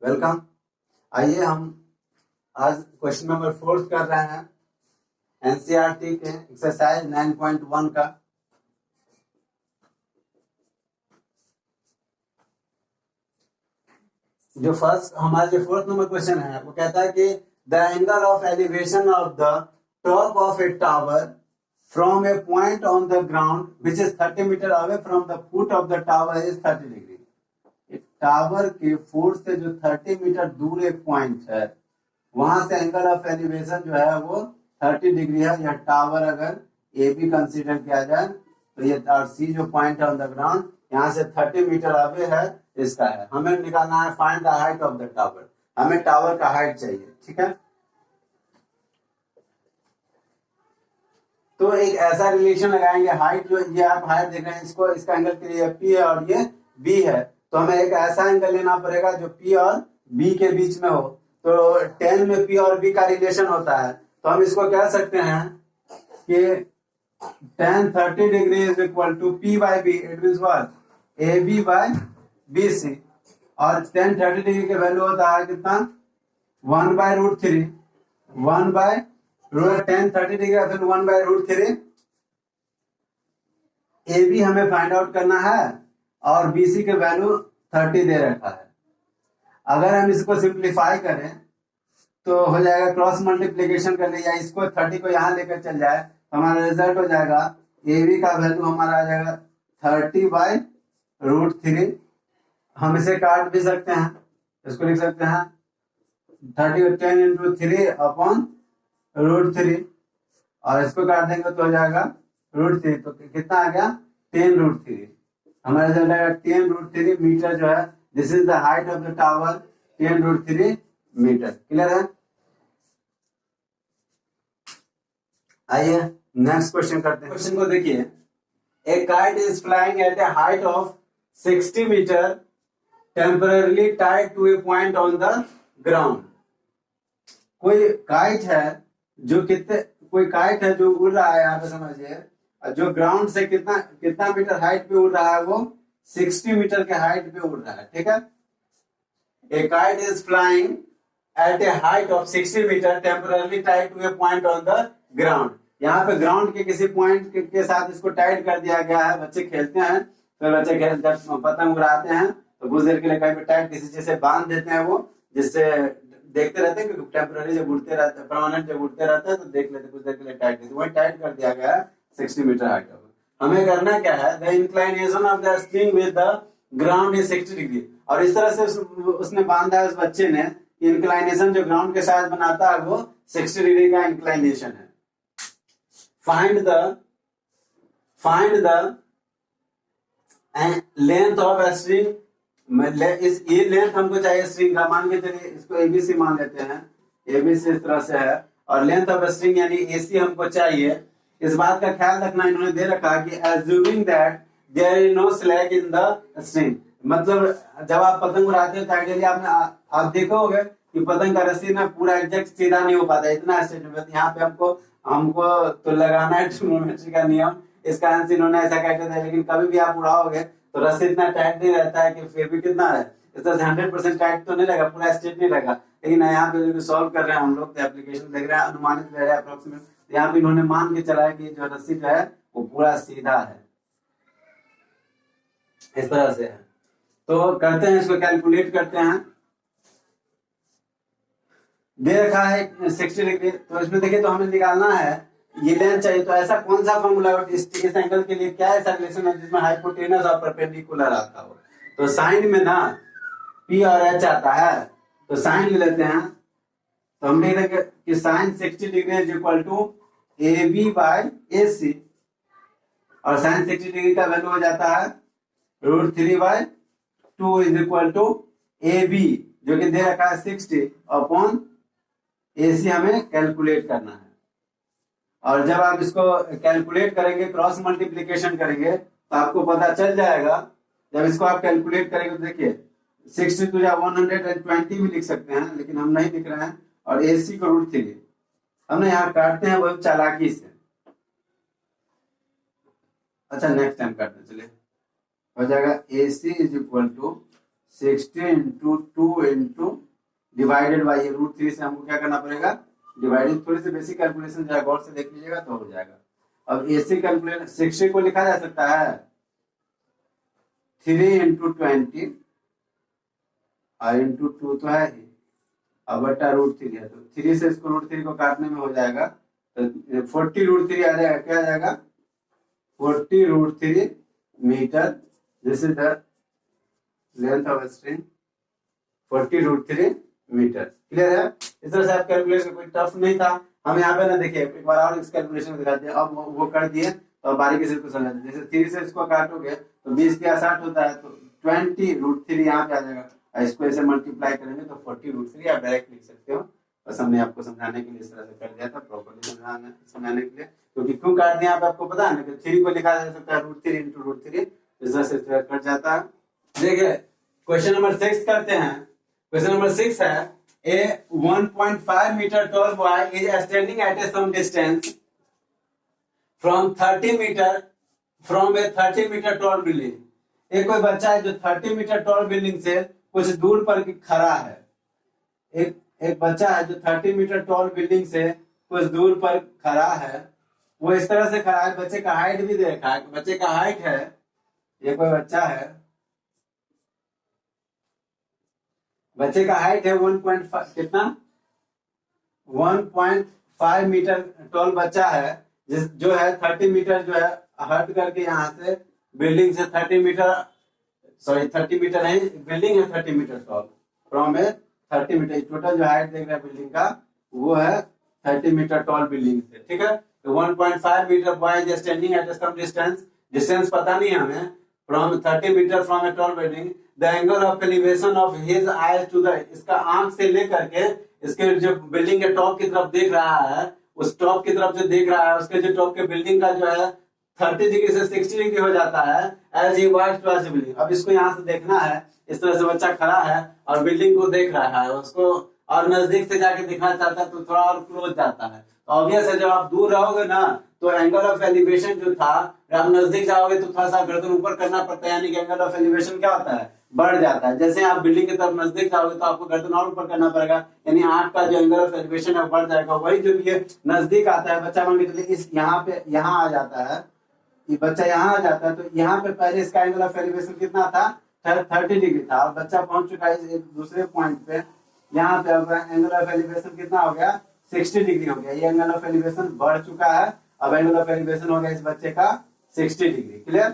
Welcome. आइए हम आज क्वेश्चन नंबर 4 कर रहे हैं एनसीईआरटी के एक्सरसाइज 9.1 का। जो फर्स्ट हमारा जो 4th नंबर क्वेश्चन है वो कहता है कि the angle of elevation of the top of a tower from a point on the ground which is 30 metre away from the foot of the tower is 30 degree. Tower के foot से जो 30 metre दूर एक point है वहां से angle of elevation जो है वो 30 डिग्री है। यह टावर अगर ए बी कंसीडर किया जाए तो ये और सी जो पॉइंट है ऑन द ग्राउंड यहाँ से 30 मीटर अवे है इसका है। हमें निकालना है find the height of the tower. हमें टावर का हाइट चाहिए, ठीक है। तो एक ऐसा रिलेशन लगाएंगे, हाइट जो ये आप हाइट देख रहे हैं इसको, इसका एंगल के लिए पी है और ये बी है, तो हमें एक ऐसा एंगल लेना पड़ेगा जो पी और बी के बीच में हो। तो 10 में पी और बी का रिलेशन होता है, तो हम इसको कह सकते हैं कि tan 30 degree is equal to P by B. It means what, A B by B C. और tan 30 डिग्री के वैल्यू होता है कितना, 1/√3। tan 30 डिग्री का वैल्यू 1/√3। ए बी हमें फाइंड आउट करना है और बी सी के वैल्यू 30 दे रखा है। अगर हम इसको सिंप्लीफाई करें तो हो जाएगा, क्रॉस मल्टीप्लीकेशन कर ले या इसको 30 को यहाँ लेकर चल जाए तो हमारा रिजल्ट हो जाएगा ए बी का वैल्यू हमारा आ जाएगा 30/√3। हम इसे काट भी सकते हैं, इसको लिख सकते हैं 30 को 10 × 3 अपॉन √3 और इसको काट देंगे तो हो जाएगा √3। तो कितना आ गया, 10√3। हमारा रिजल्ट आएगा 10√3 मीटर जो है। This is the height of the tower, 10√3 metre. Clear है। आइए नेक्स्ट क्वेश्चन करते हैं। क्वेश्चन को देखिए, a kite is flying at a height of 60 metre temporarily tied to a point on the ground. कोई काइट है जो कोई काइट है जो उड़ रहा है, यहाँ पे समझिए, जो ग्राउंड से कितना कितना मीटर हाइट पे उड़ रहा है, वो 60 मीटर के हाइट पे उड़ रहा है, ठीक है। A kite is flying at a height of 60 metre temporarily tied to a point on the ground. यहाँ पे ग्राउंड के किसी पॉइंट के साथ इसको टाइट कर दिया गया है। बच्चे खेलते हैं तो बच्चे जब पतंग उड़ाते हैं तो कुछ देर के लिए कहीं पे टाइट किसी चीज से बांध देते हैं, वो जिससे देखते रहते हैं कि टेम्पररी जब उड़ते रहते हैं, परमानेंट जब उड़ते रहते हैं तो देख लेते कुछ देर के लिए टाइट, वही टाइट कर दिया गया है 60 मीटर हाइट पर। हमें करना क्या है, the inclination of the string with the ground is 60 degree. और इस तरह से उसने बांधा है, उस बच्चे ने, इंक्लाइनेशन जो ग्राउंड के साथ बनाता है वो 60 डिग्री का इंक्लाइनेशन है। Find the length of a string. ये लेंथ हमको चाहिए स्ट्रिंग का। मान के चलिए इसको एबीसी मान लेते हैं, एबीसी इस तरह से है और लेंथ ऑफ ए स्ट्रिंग यानी एसी हमको चाहिए। इस बात का ख्याल रखना, इन्होंने दे रखा कि assuming that there is no slack in the string। मतलब जब आप पतंग उड़ाते हो तो आइडियली आप देखोगे कि पतंग का रस्सी ना पूरा एग्जैक्ट सीधा नहीं हो पाता, इतना स्टेट। यहाँ पे हमको तो लगाना है ट्रिग्नोमेट्री का नियम, इसका आंसर इन्होंने ऐसा कहते थे। लेकिन कभी भी आप उड़ाओगे तो रस्सी इतना टाइट नहीं रहता है कि फिर भी कितना है, इस तरह से 100% टाइट तो नहीं लगा, पूरा स्ट्रेट नहीं लगा। लेकिन यहाँ पे जो सॉल्व कर रहे हैं हम लोग, तो एप्लीकेशन देख रहे हैं, अनुमानित ले रहे हैं अप्रोक्सीमेट, यहाँ पे इन्होंने मान के चला है कि जो रस्सी जो है वो पूरा सीधा है, इस तरह से है। तो करते हैं, इसको कैलकुलेट करते हैं। दे रखा है 60 डिग्री, तो इसमें देखिए तो हमें निकालना है ये लेंथ चाहिए। तो ऐसा कौन सा फॉर्मूला इस एंगल के लिए, क्या ऐसा रिलेशन है जिसमें हाइपोटेनस और परपेंडिकुलर आता हो। तो साइन में ना पी और एच आता है, तो साइन ले लेते हैं। तो हम लिख देंगे कि sine 60 degree is equal to A B by A C, और साइन 60 डिग्री का वैल्यू हो जाता है √3/2 is equal to A B जो कि दे रखा है 60 अपॉन ए सी हमें कैलकुलेट करना है। और जब आप इसको कैलकुलेट करेंगे, क्रॉस मल्टीप्लीकेशन करेंगे, तो आपको पता चल जाएगा। जब इसको आप कैलकुलेट करेंगे तो देखिए 60 to 120 भी लिख सकते हैं, लेकिन हम नहीं लिख रहे हैं। और ए सी को √3 हमने यहाँ काटते हैं वो चालाकी से। अच्छा नेक्स्ट टाइम काटते चलिए, हो जाएगा A C is equal to 60 into 2 into divided by √3 से हमको क्या करना पड़ेगा, डिवाइडेड। थोड़ी सी बेसिक कैलकुलेशन जरा गौर से देख लीजिएगा तो हो जाएगा। अब एसी कैलकुलेशन 60 को लिखा जा सकता है 3 इंटू 20 और इंटू 2 तो है ही, अब बटा √3 है, तो 3 से इसको √3 को काटने में हो जाएगा तो 40 √3 आ जाएगा। क्या आ जाएगा, 40 √3 metre. This is the length of string, 40 √3 metre. Clear है? इस तरह से आप कैलकुलेशन, कोई टफ नहीं था। हम यहाँ पे ना देखिए एक बार और इस कैलकुलेशन दिखा दिया, अब वो कर दिए तो अब बारीकी से इसको समझा दीजिए। जैसे 3 से इसको काटोगे तो 20 क्या 60 होता है, तो 20 √3 यहाँ पे आ जाएगा, इसको ऐसे मल्टीप्लाई करेंगे तो 40 √3 आप डायरेक्ट लिख सकते हो। बस हमने आपको समझाने के लिए इस तरह से कर दिया था, प्रॉपर्ली समझाने के लिए। क्योंकि क्यों काट दिया आपको पता है ना, कि 3 को लिखा जा सकता है √3 इंटू √3, इस तरह से कट जाता है। देखिए क्वेश्चन नंबर 6 करते हैं। क्वेश्चन नंबर 6 है, a 1.5 meter tall boy is standing at a some distance from a 30 meter tall building। एक कोई बच्चा है जो 30 मीटर टॉल बिल्डिंग से कुछ दूर पर खड़ा है। एक बच्चा है जो 30 मीटर टॉल बिल्डिंग से कुछ दूर पर खड़ा है। वो इस तरह से खड़ा है, बच्चे का हाइट भी देखा है, बच्चे का हाइट है, ये कोई बच्चा है, बच्चे का हाइट है 1.5 कितना 1.5 मीटर टॉल बच्चा है, जो है 30 मीटर जो है हट करके यहाँ से बिल्डिंग से 30 मीटर, सॉरी 30 मीटर नहीं, बिल्डिंग है 30 metre tall, from a 30 metre, total जो हाइट देख रहे हैं बिल्डिंग का वो है 30 मीटर टॉल बिल्डिंग से। ठीक है, तो 1.5 metre boy is standing at some distance, distance पता नहीं है हमें, from 30 metre from a tall building, the angle of elevation of his eyes to the, इसका आंख से लेकर के इसके जो बिल्डिंग के टॉप की तरफ देख रहा है, उस टॉप की तरफ जो देख रहा है उसके जो टॉप के बिल्डिंग का जो है 30 डिग्री से 60 डिग्री हो जाता है as he watch towards the building. अब इसको यहाँ से देखना है, इस तरह से बच्चा खड़ा है और बिल्डिंग को देख रहा है, उसको और नजदीक से जाके दिखना चाहता है तो थोड़ा और क्लोज जाता है। ऑब्वियस है जब आप दूर रहोगे ना तो एंगल ऑफ एलिवेशन जो था, आप नजदीक जाओगे तो थोड़ा सा गर्दन ऊपर करना पड़ता है, यानी कि एंगल ऑफ एलिवेशन क्या होता है, बढ़ जाता है। जैसे आप बिल्डिंग की तरफ नजदीक जाओगे तो आपको गर्दन और ऊपर करना पड़ेगा, यानी आंख का जो एंगल ऑफ एलिवेशन है बढ़ जाएगा। वही जब ये नजदीक आता है, बच्चा मान के चलिए इस यहाँ पे यहाँ आ जाता है, ये बच्चा यहाँ आ जाता है, तो यहाँ पे पहले इसका एंगल ऑफ एलिवेशन कितना था 30 डिग्री था, और बच्चा पहुंच चुका है एक दूसरे पॉइंट पे, यहाँ पे अब एंगल ऑफ एलिवेशन कितना हो गया 60 डिग्री हो गया, ये एंगल ऑफ एलिवेशन बढ़ चुका है, अब एंगल ऑफ एलिवेशन हो गया इस बच्चे का 60 डिग्री। क्लियर?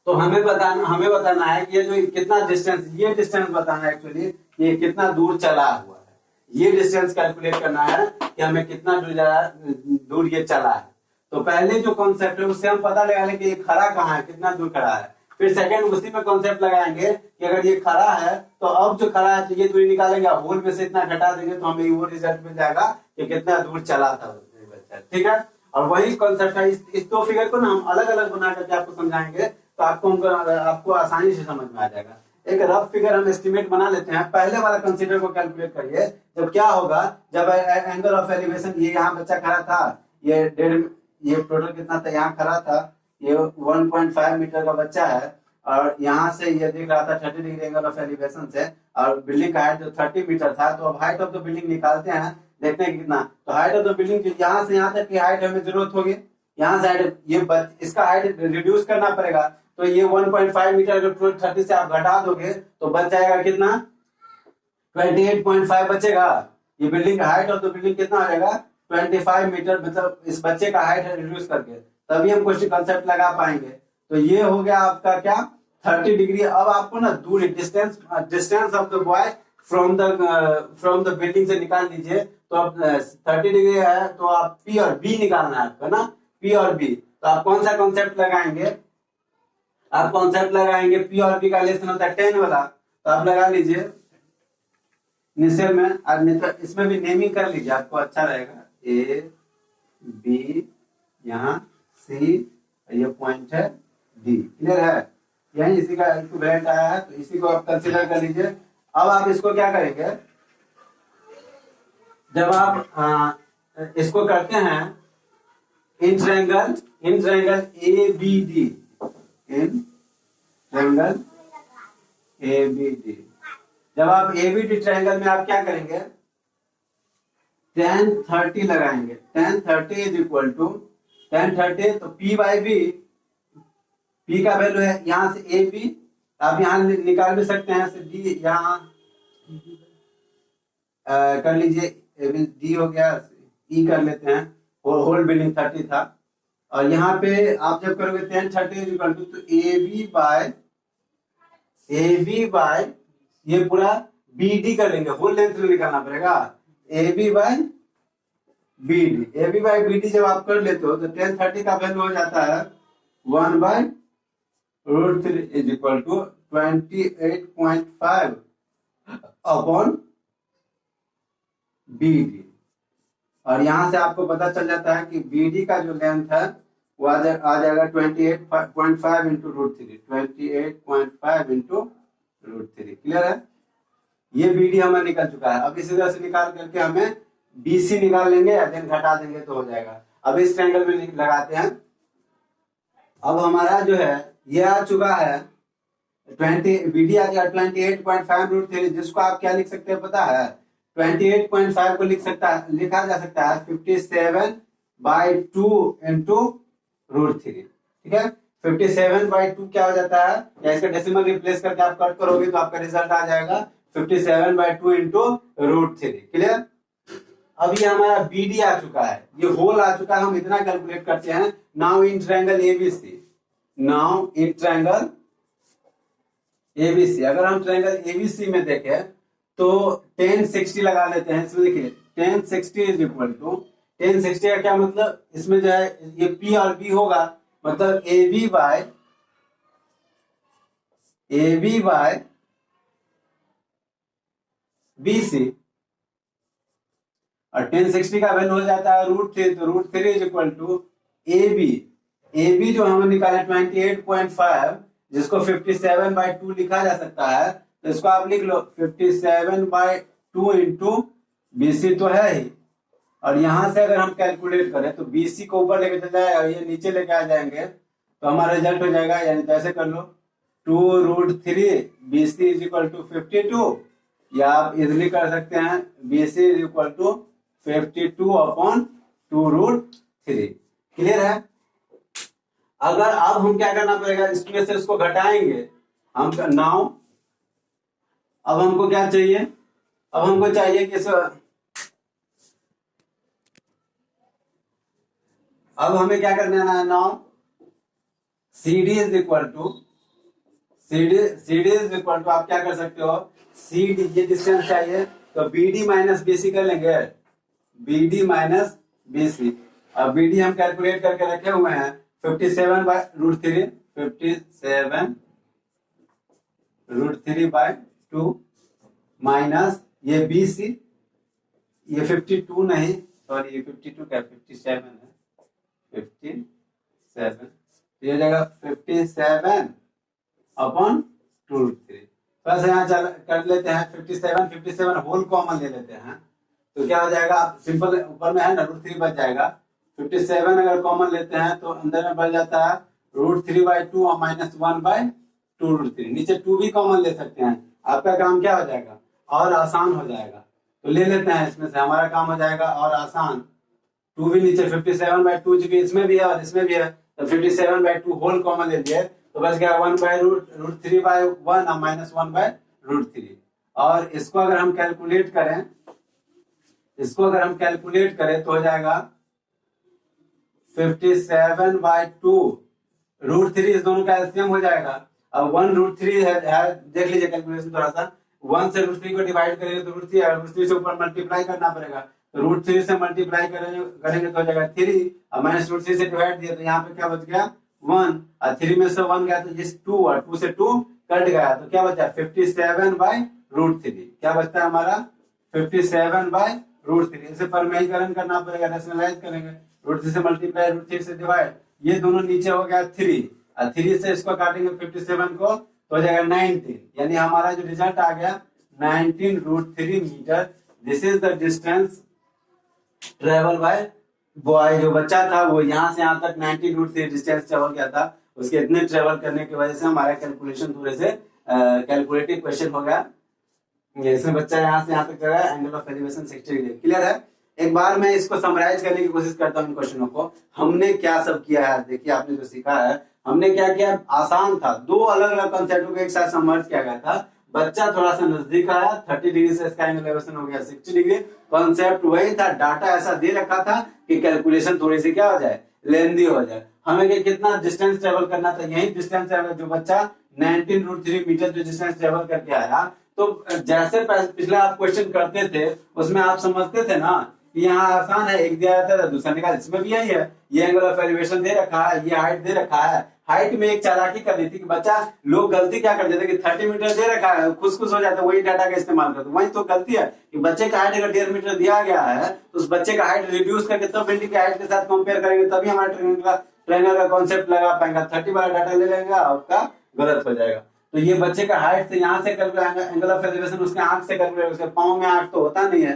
तो हमें बताना है कि ये जो कितना डिस्टेंस, ये डिस्टेंस बताना है एक्चुअली ये कितना दूर चला हुआ है, ये डिस्टेंस कैलकुलेट करना है कि हमें कितना दूर ये चला है। तो पहले जो कॉन्सेप्ट है उससे हम पता लगा लें कि ये खड़ा कहाँ है, कितना दूर खड़ा है, फिर सेकंड उसी में कॉन्सेप्ट लगाएंगे कि अगर ये खड़ा है तो अब जो खड़ा है तो ये दूरी निकालेंगे, होल में से इतना घटा देंगे तो हमें वो रिजल्ट मिल जाएगा कि कितना दूर चला था बच्चा। ठीक है, और वही कॉन्सेप्ट है, इस दो फिगर को ना हम अलग अलग बना करके आपको समझाएंगे तो आपको आसानी से समझ में आ जाएगा। एक रफ फिगर हम एस्टिमेट बना लेते हैं, पहले वाला कंसीडर को कैलकुलेट करिए। जब क्या होगा, जब एंगल ऑफ एलिवेशन, ये यहाँ बच्चा खड़ा था, ये टोटल कितना था, यहाँ खड़ा था, ये 1.5 मीटर का बच्चा है, और यहाँ से ये दिख रहा था 30 डिग्री एंगल ऑफ एलिवेशन से, और बिल्डिंग का हाइट जो 30 मीटर था, तो अब हाइट ऑफ द बिल्डिंग निकालते हैं, देखते हैं कितना। तो हाइट ऑफ द बिल्डिंग यहाँ से यहाँ तक की हाइट हमें जरूरत होगी, यहाँ से हाइट इसका हाइट रिड्यूस करना पड़ेगा, तो ये 1.5 मीटर जो 30 से आप घटा दोगे तो बच जाएगा कितना 28.5 बचेगा। ये बिल्डिंग का हाइट ऑफ द बिल्डिंग कितना हो जाएगा 25 मीटर, मतलब इस बच्चे का हाइट रिड्यूस करके, तभी हम क्वेश्चन कंसेप्ट लगा पाएंगे। तो ये हो गया आपका क्या 30 डिग्री। अब आपको ना दूरी distance of the boy from the building से निकाल लीजिए। तो अब 30 डिग्री है तो आप पी और बी निकालना है आपका ना, पी और बी। तो आप कौन सा कॉन्सेप्ट लगाएंगे, आप कॉन्सेप्ट लगाएंगे पी और बी का लेसन होता है 10 वाला, तो आप लगा लीजिए इनिशियल में, और इसमें भी नेमिंग कर लीजिए, आपको अच्छा रहेगा। ए बी, यहाँ सी, ये पॉइंट है डी। क्लियर है, यही इसी का इक्विवेलेंट आया है, तो इसी को आप कंसीडर कर लीजिए। अब आप इसको क्या करेंगे, जब आप इसको करते हैं in triangle A B D, in triangle ABD। जब आप ABD ट्रायंगल में आप क्या करेंगे, tan 30 लगाएंगे। tan 30 is equal to tan 30, तो P बाई बी, P का वैल्यू है यहाँ से AB, आप यहाँ निकाल भी सकते हैं, D यहाँ कर लीजिए, D हो गया, E कर लेते हैं, होल बिल्डिंग 30 था। और यहाँ पे आप जब करोगे tan 30 इज इक्वल टू, तो AB बाय ये पूरा BD कर लेंगे, होल लेंथ में निकालना पड़ेगा, AB बाय BD जब आप कर लेते हो तो tan 30 का वैल्यू हो जाता है 1/√3 is equal to 28.5 upon BD। और यहां से आपको पता चल जाता है कि BD का जो लेंथ है वो आ जाएगा 28.5 इंटू √3, 28.5 इंटू √3। क्लियर है, ये BD हमें निकल चुका है। अब इसी तरह से निकाल करके हमें BC निकाल लेंगे या देन घटा देंगे तो हो जाएगा। अब इस ट्रायंगल में लगाते हैं। अब हमारा जो है ये आ चुका है BD आ गया 28.5 √3, जिसको आप क्या लिख सकते हैं पता है, 28.5 को लिखा जा सकता है 57/2 इंटू √3। ठीक है, 57/2 क्या हो जाता है, या इसका डेसिमल रिप्लेस करके आप कट करोगे तो आपका रिजल्ट आ जाएगा 57/2 इंटू √3। क्लियर, अब ये हमारा BD आ चुका है, ये होल आ चुका है, हम इतना कैलकुलेट करते हैं। नाउ इन ट्रायंगल ABC, अगर हम ट्रायंगल ABC में देखें तो tan 60 लगा लेते हैं। इसमें देखिए tan 60 is equal to, tan 60 का क्या मतलब, इसमें जो है ये P और B होगा, मतलब AB बाय BC, और tan 60 का वैल्यू हो जाता है √3, तो √3 इज इक्वल टू AB जो हमने निकाला 28.5, जिसको 57/2 लिखा जा सकता है, तो इसको आप लिख लो 57/2 इंटू BC तो है ही, और यहां से अगर हम कैलकुलेट करें तो BC को ऊपर लेके चल जाएगा और ये नीचे लेके आ जाएंगे, तो हमारा रिजल्ट हो जाएगा, यानी जैसे कर लो 2√3 BC इज इक्वल टू 52, या आप इजिली कर सकते हैं BC is equal to 52/2√3। Clear है। अगर अब हम क्या करना पड़ेगा, इसमें से इसको घटाएंगे हम नाउ। अब हमको क्या चाहिए, अब हमको चाहिए कि अब हमें क्या करना है, now CD is equal to आप क्या कर सकते हो, CD ये डिस्टेंस चाहिए तो BD माइनस BC कर लेंगे, BD माइनस BC। अब BD हम कैलकुलेट करके रखे हुए हैं 57/√3, 57√3/2 माइनस ये BC, ये 52 नहीं, सॉरी ये 52 क्या 57 है, 57, ये हो जाएगा 57/2√3। बस यहाँ कर लेते हैं 57 होल कॉमन ले लेते हैं, तो क्या हो जाएगा, सिंपल ऊपर में है ना √3 बच जाएगा, 57 अगर कॉमन लेते हैं तो अंदर में बच जाता है √3/2 और माइनस 1/2√3, नीचे 2 भी कॉमन ले सकते हैं, आपका काम क्या हो जाएगा और आसान हो जाएगा। तो ले लेते हैं, इसमें से हमारा काम हो जाएगा और आसान, 2 भी नीचे 57/2 चूंकि इसमें भी है और इसमें भी है, तो 57/2 होल कॉमन ले लिए तो बच गया 1/√3/1 और माइनस 1/√3। और इसको अगर हम कैलकुलेट करें तो हो जाएगा 57/2 √3, इस दोनों का एलसीएम हो जाएगा। अब 1√3 है, देख लीजिए कैलकुलेशन थोड़ा सा, 1 से √3 को डिवाइड करेंगे तो √3, अगर √3 से ऊपर मल्टीप्लाई करना पड़ेगा तो √3 से मल्टीप्लाई करेंगे तो हो जाएगा 3, और माइनस √3 से डिवाइड दिया तो यहाँ पे क्या बच गया 1, और 3 में से 1 गया तो जिस 2 और 2 से 2 कट गया तो क्या बचा 57/√3। क्या बचता है हमारा 57/√3। इसे परमेयीकरण करना पड़ेगा, रैशनलाइज करेंगे, √3 से मल्टीप्लाई √3 से डिवाइड, ये दोनों नीचे हो गया 3, और 3 से इसको काटेंगे 57 को तो हो जाएगा 19, यानी हमारा जो रिजल्ट आ गया 19√3 metre. This is the distance travel by boy. जो बच्चा था वो यहाँ से यहाँ तक 19√3 डिस्टेंस ट्रेवल किया था, उसके इतने ट्रेवल करने की वजह से हमारा कैलकुलेशन थोड़े से कैलकुलेटिव क्वेश्चन होगा। इसमें बच्चा यहाँ से यहाँ तक जगह angle of elevation 60 degree. Clear है? एक बार मैं इसको समराइज करने की कोशिश करता हूँ इन क्वेश्चनों को। हमने क्या सब किया है, देखिए आपने जो सीखा है, हमने क्या किया, आसान था, दो अलग अलग कॉन्सेप्टों को एक साथ समर्ज किया गया था। बच्चा थोड़ा सा नजदीक आया, 30 डिग्री से इसका एंगल एलिवेशन हो गया 60 डिग्री। कॉन्सेप्ट वही था, डाटा ऐसा दे रखा था कि कैलकुलेशन थोड़ी सी क्या हो जाए, लेंदी हो जाए। हमें कितना डिस्टेंस ट्रेवल करना था, यही डिस्टेंस जो बच्चा 19√3 मीटर जो डिस्टेंस ट्रेवल करके आया, तो जैसे पिछले आप क्वेश्चन करते थे उसमें आप समझते थे ना कि यहाँ आसान है, एक दिया जाता है दूसरा निकाल। इसमें भी यही है, ये एंगल ऑफ एलिवेशन दे रखा है, ये हाइट दे रखा है। हाइट में एक चालाकी कर दी थी कि बच्चा, लोग गलती क्या कर देते कि 30 मीटर दे रखा है, खुश हो जाते, वही डाटा का इस्तेमाल करते। वही तो गलती है कि बच्चे का हाइट अगर 1.5 मीटर दिया गया है तो उस बच्चे का हाइट रिड्यूस करके तब बिल्डिंग की हाइट के साथ कंपेयर करेंगे, तभी हमारा ट्रायंगल का कॉन्सेप्ट लगा पाएंगे। 30 वाला डाटा ले लेंगे, आपका गलत हो जाएगा। तो ये बच्चे का हाइट से यहाँ से कैलकुलेट, एंगल ऑफ एलिवेशन उसके आंख से कैलकुलेट, उसके पांव में आंख तो होता नहीं है,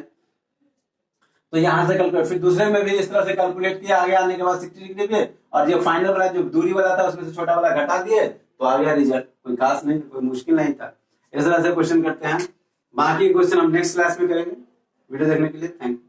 तो यहाँ से कैलकुलेट। फिर दूसरे में भी इस तरह से कैलकुलेट किया, आगे आने के बाद 60 डिग्री पे, और जो फाइनल वाला जो दूरी वाला था उसमें से छोटा वाला घटा दिए तो आ गया रिजल्ट। कोई खास नहीं, कोई मुश्किल नहीं था। इस तरह से क्वेश्चन करते हैं। बाकी क्वेश्चन हम नेक्स्ट क्लास में करेंगे। वीडियो देखने के लिए थैंक यू।